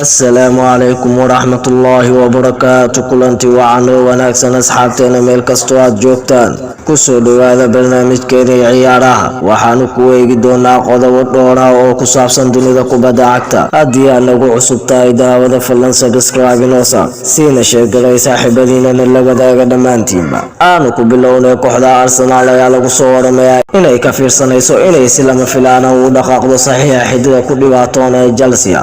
السلام عليكم ورحمة الله وبركاته. كلنتي وعنو وناكسن أصحابتنا ميل كستوات جوكتان kusoo dhawaada barnaamijkeena ciyaaraha waxaanu ku eegi doonaa qodobo dhowr ah oo ku saabsan dunida kubadda cagta. haddii aad nagu cusub tahay daawada fadlan subscribe inoosa siina sheegalay saaxiibadiinana la wadaaga dhammaantiinba. aanu ku bilownay kooxda Arsenal ayaa lagu soo waramayaa inay ka fiirsanayso inay si lama filaan ah u dhaqaaqdo saxiixa xiddiga ku dhibaatoonaya Chelsea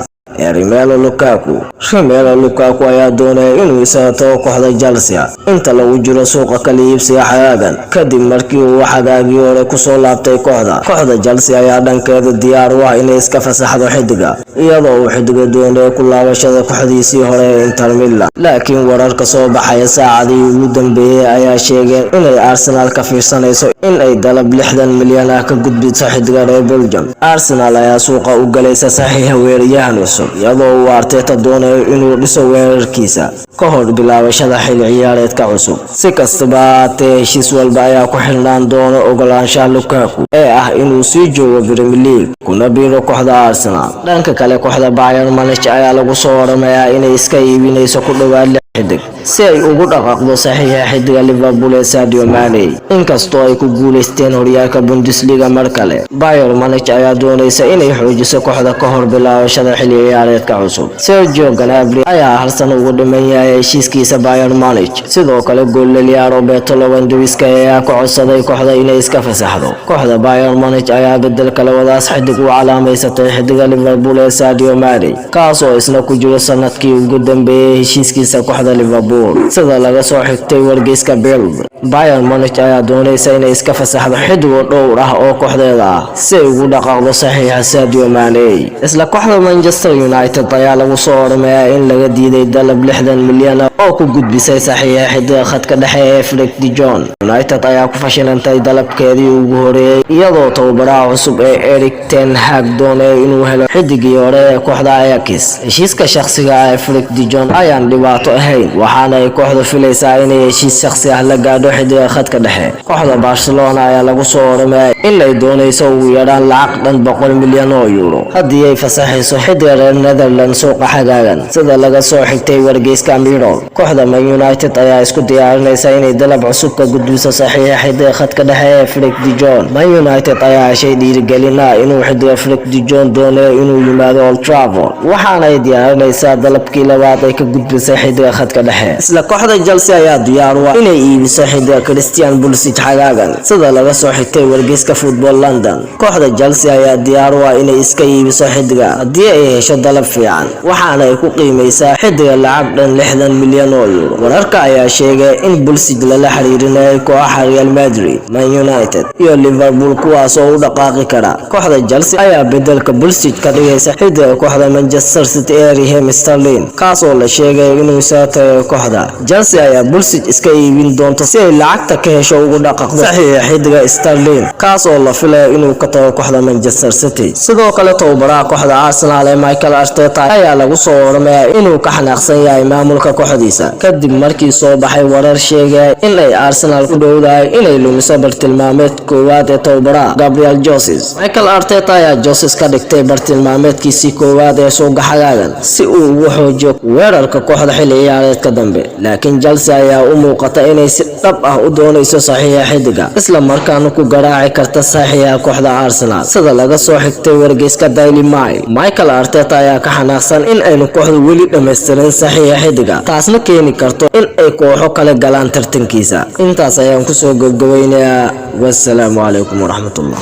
Romelu Lukaku ayaa doonaya inuu isaga tago kooxda Chelsea inta lagu jiro suuqa kala iibsiga xagaagan kadib markii uu xagaagii hore ku soo laabtay kooxda Chelsea ayaa dhankeeda diyaar u ah inay iska fasaxdo xiddiga iyadoo uu xiddiga doonayo ku laabashada kooxdiisii hore ee Inter Milan. laakiin wararka soo baxaya saacadii ugu dambeeyay ayaa sheegeen inay Arsenal ka fiirsanayso in ay dalab 60 milyan ah ka gudbiso xiddiga reer Belgium. Arsenal ayaa suuqa u galaysa saxiixa weeraryahan cusub iyadoo uu Arteta doonayo inuu dhiso weerarkiisa ka hor bilaabashada xilli ciyaareedka cusub. si kastaba haatee heshiis walba ayaa ku xirnaan doona ogolaanshaha Lukaku ee ah inuu sii joogo Premier League kuna biiro kooxda Arsenal. dhanka kale kooxda Bayern Munich ayaa lagu soo waramayaa inay iska iibinayso ku dhawaad xiddig si ay ugu dhaqaaqdo saxiixa xiddiga Liverpool ee Sadio Mane. inkastoo ay ku guuleysteen horyaalka Bundesliga mar kale, Bayern Munich ayaa doonaysa inay xoojiso kooxda ka hor bilaabashada xilli ciyaareedka cusub. Sergio Gnabry ayaa hal sano ugu dhiman yahay heshiiskiisa Bayern Munich. sidoo kale goolleeyaha Roberto Lewandowski ayaa ku codsaday kooxda inay iska fasaxdo. kooxda Bayern Munich ayaa bedel kale wadaas xiddig u calaamaysatay xiddiga Liverpool ee Sadio Mane kaasoo isna ku jiro sanadkii ugu dambeeyay heshiiskiisa kooxda Liverpool. sida laga soo xigtay wargeyska Bild, Bayern Munich ayaa doonaysa inay iska fasaxdo xiddigo dhowr ah oo kooxdeeda ah si ay ugu dhaqaaqdo saxiixa Sadio Mane. isla kooxda Manchester United ayaa lagu soo waramayaa in laga diiday dalab 60 milyan oo ku gudbisay saxiixa xiddiga khadka dhexe ee Frenkie de Jong. United ayaa ku fashilantay dalabkeedii ugu horeeyay iyadoo tababaraha cusub ee Erik ten Hag doonayo inuu helo xiddigii hore ee kooxda Ajax. heshiiska shakhsiga ah ee Frenkie de Jong ayaan dhibaato ahayn waxaana ay kooxdu filaysaa inay heshiis shakhsi ah la gaadho xiddiga khadka dhexe. kooxda Barcelona ayaa lagu soo waramayaa in ay doonayso ugu yaraan lacag dhan 100 milyan oo euro haddii ay fasaxayso xiddiga reer Netherlands suuqa xagaagan. sida laga soo xigtay wargeyska Mirror, kooxda Man United ayaa isku diyaarinaysa inay dalab cusub ka gudbiso saxiixa xiddiga khadka dhexe ee Frenkie de Jong. Man United ayaa heshay dhiirigelin ah inuu xiddiga Frenkie de Jong doonayo inuu yimaado Old Trafford waxaana ay diyaarinaysaa dalabkii labaad ay ka gudbisay xiddiga khadka dhexe. isla kooxda Chelsea ayaa diyaar u ah inay iibiso xiddiga Christian Pulisic xagaagan. sida laga soo xigtay wargeyska Football London, kooxda Chelsea ayaa diyaar u ah inay iska iibiso xiddiga haddii ay hesho dalab fiican waxaana ay ku qiimaysaa xiddiga lacag dhan 60 milyan oo euro. wararka ayaa sheegay in Pulisic lala xiriirinayo kooxaha Real Madrid, Man United iyo Liverpool kuwaas oo u dhaqaaqi kara. kooxda Chelsea ayaa bedelka Pulisic ka dhigaysa xiddiga kooxda Manchester City ee Raheem Sterling kaasoo la sheegay inuu isaga kooxda Chelsea ayaa Pulisic iska iibin doonto si ay lacagta ka hesho ugu dhaqaaqdo saxiixa xiddiga Sterling kaasoo la filayo inuu ka tago kooxda Manchester City. sidoo kale tababaraha kooxda Arsenal ee Mikel Arteta ayaa lagu soo waramayaa inuu ka xanaaqsan yahay maamulka kooxdiisa kadib markii soo baxay warar sheegaya in ay Arsenal ku dhowdahay inay lumiso bartilmaameed koowaad ee tababaraha Gabriel Jesus. Mikel Arteta ayaa Jesus ka dhigtay bartilmaameedkiisii koowaad ee suuqa xagaagan si uu ugu xoojiyo weerarka kooxda xilli ciyaareedka dambe. laakiin Chelsea ayaa u muuqata inay si dhab ah u doonayso saxiixa xiddiga isla markaana ku garaaci karta saxiixa kooxda Arsenal. sida laga soo xigtay wargeyska Daily Mail, Mikel Arteta ayaa ka xanaaqsan in aynu kooxdu weli dhammaystirin saxiixa xiddiga taasna keeni karto in ay kooxo kale galaan tartankiisa. intaas ayaan kusoo gabagabeynayaa. wassalaamu calaykum waraxmatullah.